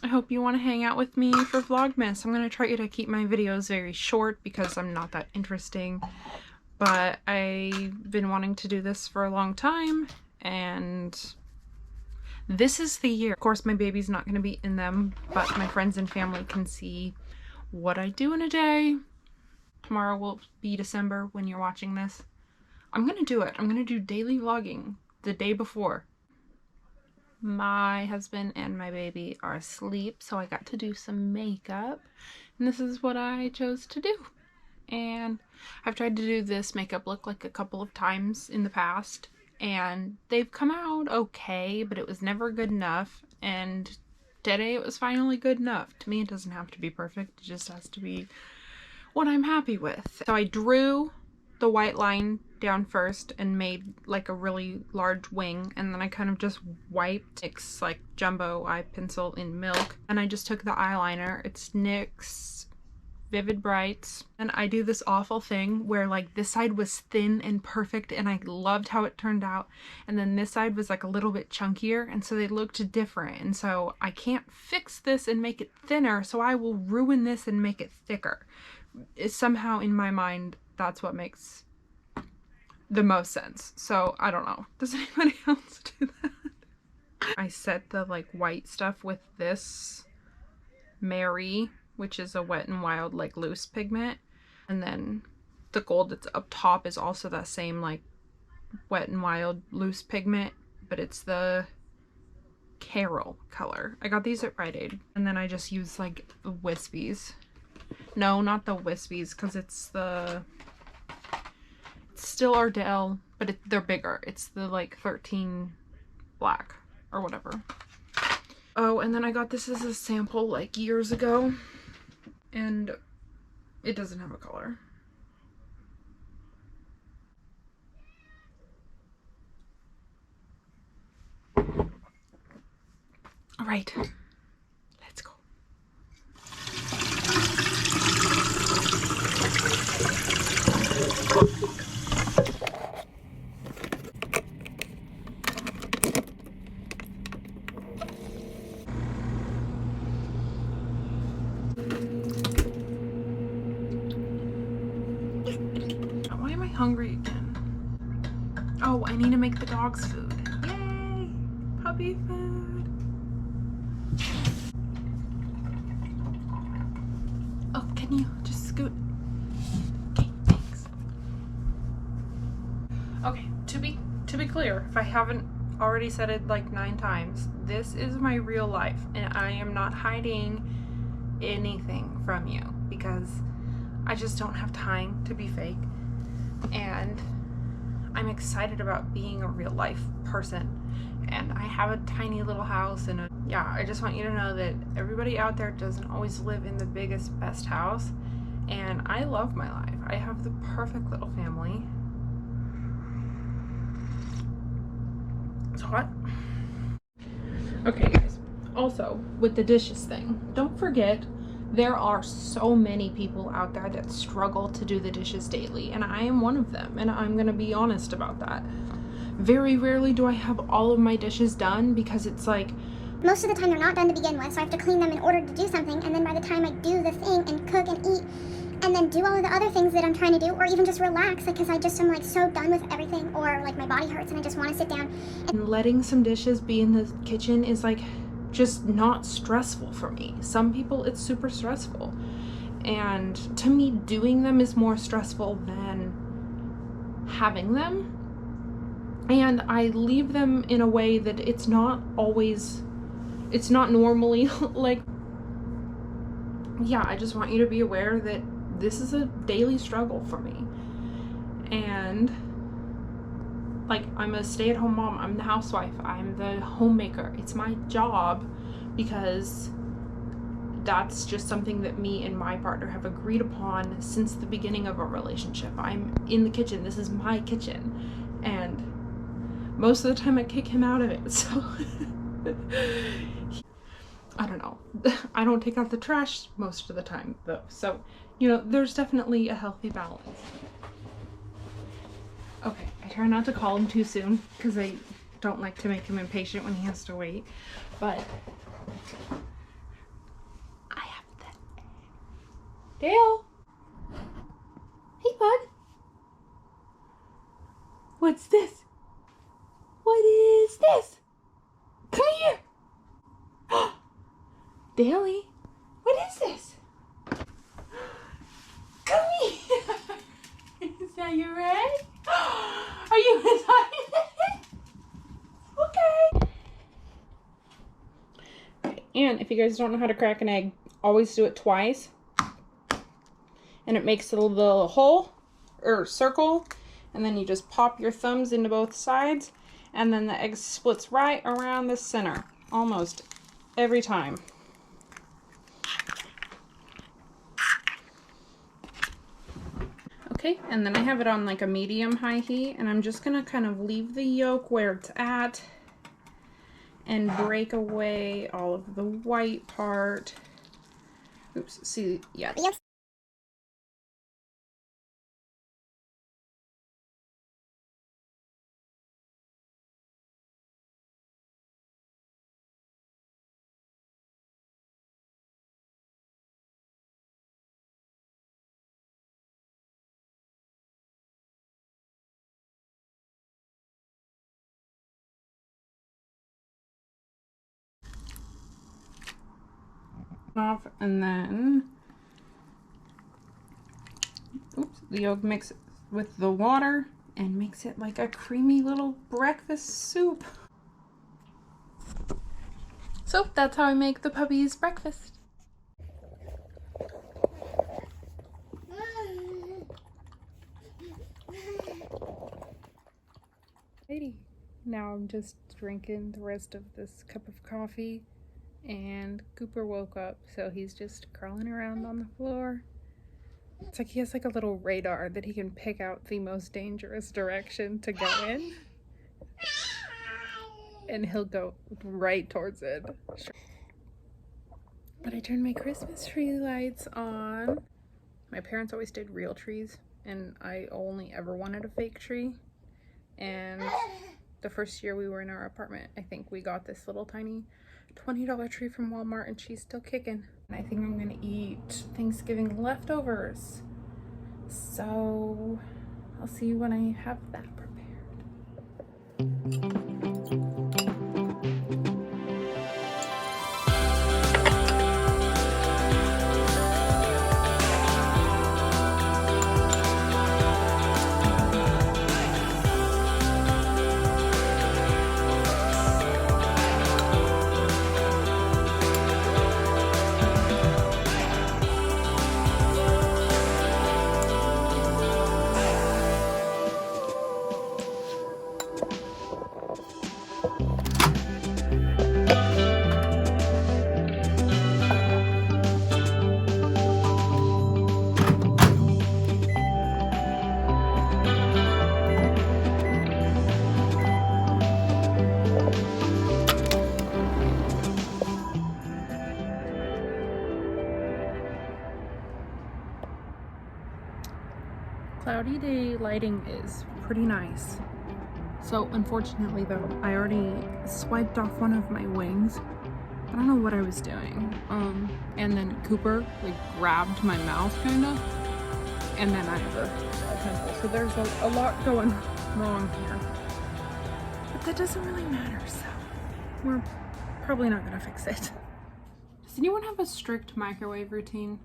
I hope you want to hang out with me for Vlogmas. I'm going to try to keep my videos very short because I'm not that interesting. But I've been wanting to do this for a long time, and this is the year. Of course, my baby's not going to be in them, but my friends and family can see what I do in a day. Tomorrow will be December when you're watching this. I'm going to do it. I'm going to do daily vlogging the day before. My husband and my baby are asleep, so I got to do some makeup, and this is what I chose to do. And I've tried to do this makeup look like a couple of times in the past, and they've come out okay, but it was never good enough, and today it was finally good enough. To me, it doesn't have to be perfect, it just has to be what I'm happy with. So I drew the white line down first and made like a really large wing, and then I kind of just wiped NYX like jumbo eye pencil in milk, and I just took the eyeliner. It's NYX Vivid Brights, and I do this awful thing where like this side was thin and perfect and I loved how it turned out, and then this side was like a little bit chunkier, and so they looked different, and so I can't fix this and make it thinner, so I will ruin this and make it thicker. It's somehow in my mind that's what makes the most sense. So I don't know. Does anybody else do that? I set the like white stuff with this Mary, which is a Wet n Wild like loose pigment, and then the gold that's up top is also that same like Wet n Wild loose pigment, but it's the Carol color. I got these at Rite Aid, and then I just use like the wispies. No, not the wispies, because it's still Ardell, but they're bigger. It's the like 13 black or whatever. Oh, and then I got this as a sample like years ago, and it doesn't have a color. All right, let's go. Why am I hungry again? Oh, I need to make the dogs food. Yay! Puppy food. Oh, can you just scoot? Okay, thanks. Okay, to be clear, if I haven't already said it like 9 times, this is my real life, and I am not hiding anything from you because I just don't have time to be fake, and I'm excited about being a real life person, and I have a tiny little house, and yeah, I just want you to know that everybody out there doesn't always live in the biggest, best house, and I love my life. I have the perfect little family. It's hot. Okay, guys. Also, with the dishes thing, don't forget there are so many people out there that struggle to do the dishes daily, and I am one of them, and I'm gonna be honest about that. Very rarely do I have all of my dishes done, because it's like most of the time they're not done to begin with, so I have to clean them in order to do something, and then by the time I do the thing and cook and eat and then do all of the other things that I'm trying to do, or even just relax, because I just am like so done with everything, or like my body hurts and I just want to sit down. And letting some dishes be in the kitchen is like just not stressful for me. Some people it's super stressful, and to me doing them is more stressful than having them, and I leave them in a way that it's not normally like, yeah, I just want you to be aware that this is a daily struggle for me, and like, I'm a stay-at-home mom, I'm the housewife, I'm the homemaker. It's my job because that's just something that me and my partner have agreed upon since the beginning of our relationship. I'm in the kitchen, this is my kitchen, and most of the time I kick him out of it, so I don't know. I don't take out the trash most of the time though, so you know, there's definitely a healthy balance. Okay, I try not to call him too soon because I don't like to make him impatient when he has to wait, but Dale. Hey, bud. What's this? What is this? Come here. Daly, what is this? Come here. Is that your egg? Are you excited? Okay. And if you guys don't know how to crack an egg, always do it twice. And it makes a little hole or circle. And then you just pop your thumbs into both sides. And then the egg splits right around the center. Almost every time. Okay, and then I have it on like a medium-high heat. And I'm just going to kind of leave the yolk where it's at. And break away all of the white part. Oops, see, yeah. Yep. Off, and then oops, the yolk mixes with the water and makes it like a creamy little breakfast soup. So that's how I make the puppy's breakfast. Alrighty, now I'm just drinking the rest of this cup of coffee. And Cooper woke up, so he's just crawling around on the floor. It's like he has like a little radar that he can pick out the most dangerous direction to go in. And he'll go right towards it. But I turned my Christmas tree lights on. My parents always did real trees, and I only ever wanted a fake tree. And the first year we were in our apartment, I think we got this little tiny $20 tree from Walmart, and she's still kicking. And I think I'm gonna eat Thanksgiving leftovers. So I'll see you when I have that prepared. Cloudy day lighting is pretty nice. So unfortunately though, I already swiped off one of my wings. I don't know what I was doing. And then Cooper like grabbed my mouth kinda. And then I have a pimple. So there's a lot going wrong here. But that doesn't really matter, so we're probably not gonna fix it. Does anyone have a strict microwave routine?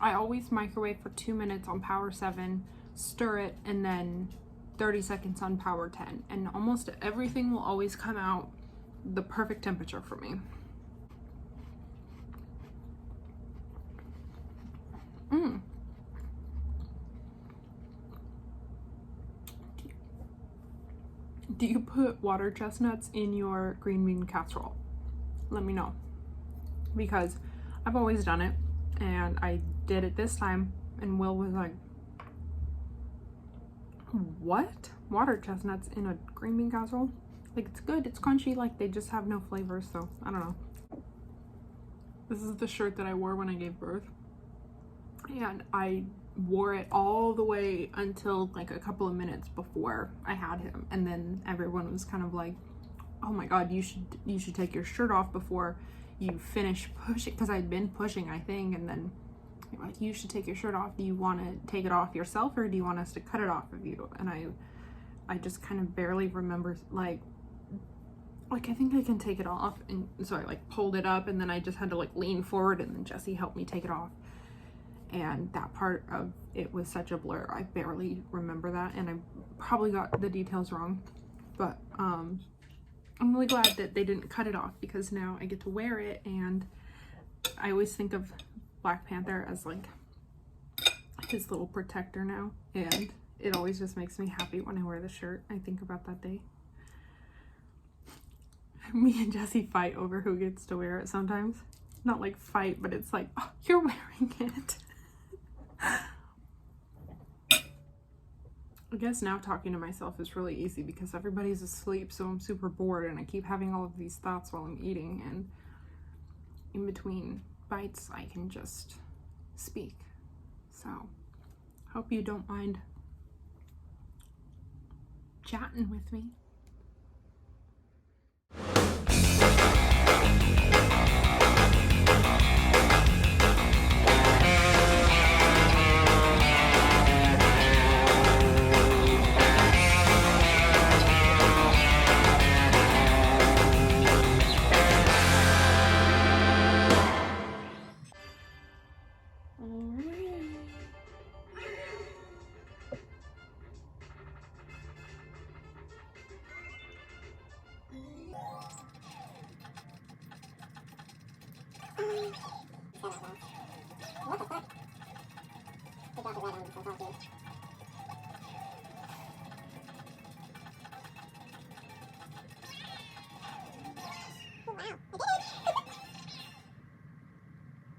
I always microwave for 2 minutes on power 7, stir it, and then 30 seconds on power 10. And almost everything will always come out the perfect temperature for me. Do you put water chestnuts in your green bean casserole? Let me know. Because I've always done it. And I did it this time, and Will was like, what? Water chestnuts in a green bean casserole? Like, it's good, it's crunchy, like they just have no flavor, so I don't know. This is the shirt that I wore when I gave birth. And I wore it all the way until like a couple of minutes before I had him. And then everyone was kind of like, oh my God, you should take your shirt off before you finish pushing, because I'd been pushing, I think, and then you're like, you should take your shirt off. Do you want to take it off yourself, or do you want us to cut it off of you? And I just kind of barely remember, like I think I can take it off. And so I like pulled it up, and then I just had to like lean forward, and then Jesse helped me take it off. And that part of it was such a blur. I barely remember that, and I probably got the details wrong, but I'm really glad that they didn't cut it off, because now I get to wear it. And I always think of Black Panther as like his little protector now, and it always just makes me happy when I wear the shirt. I think about that day. Me and Jesse fight over who gets to wear it sometimes. Not like fight, but it's like, oh, you're wearing it. I guess now talking to myself is really easy because everybody's asleep, so I'm super bored, and I keep having all of these thoughts while I'm eating, and in between bites I can just speak. So hope you don't mind chatting with me.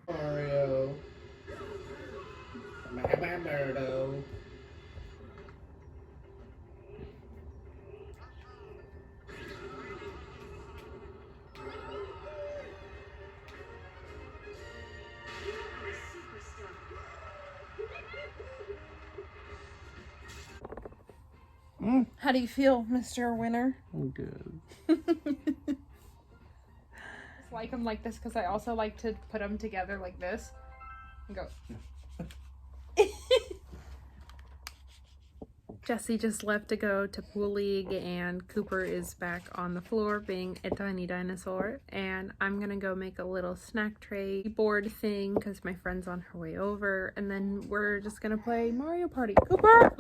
Mario. Birdo. How do you feel, Mr. Winner? I'm good. Just like them like this because I also like to put them together like this and go. Jesse just left to go to Pool League, and Cooper is back on the floor being a tiny dinosaur, and I'm gonna go make a little snack tray board thing because my friend's on her way over, and then we're just gonna play Mario Party. Cooper!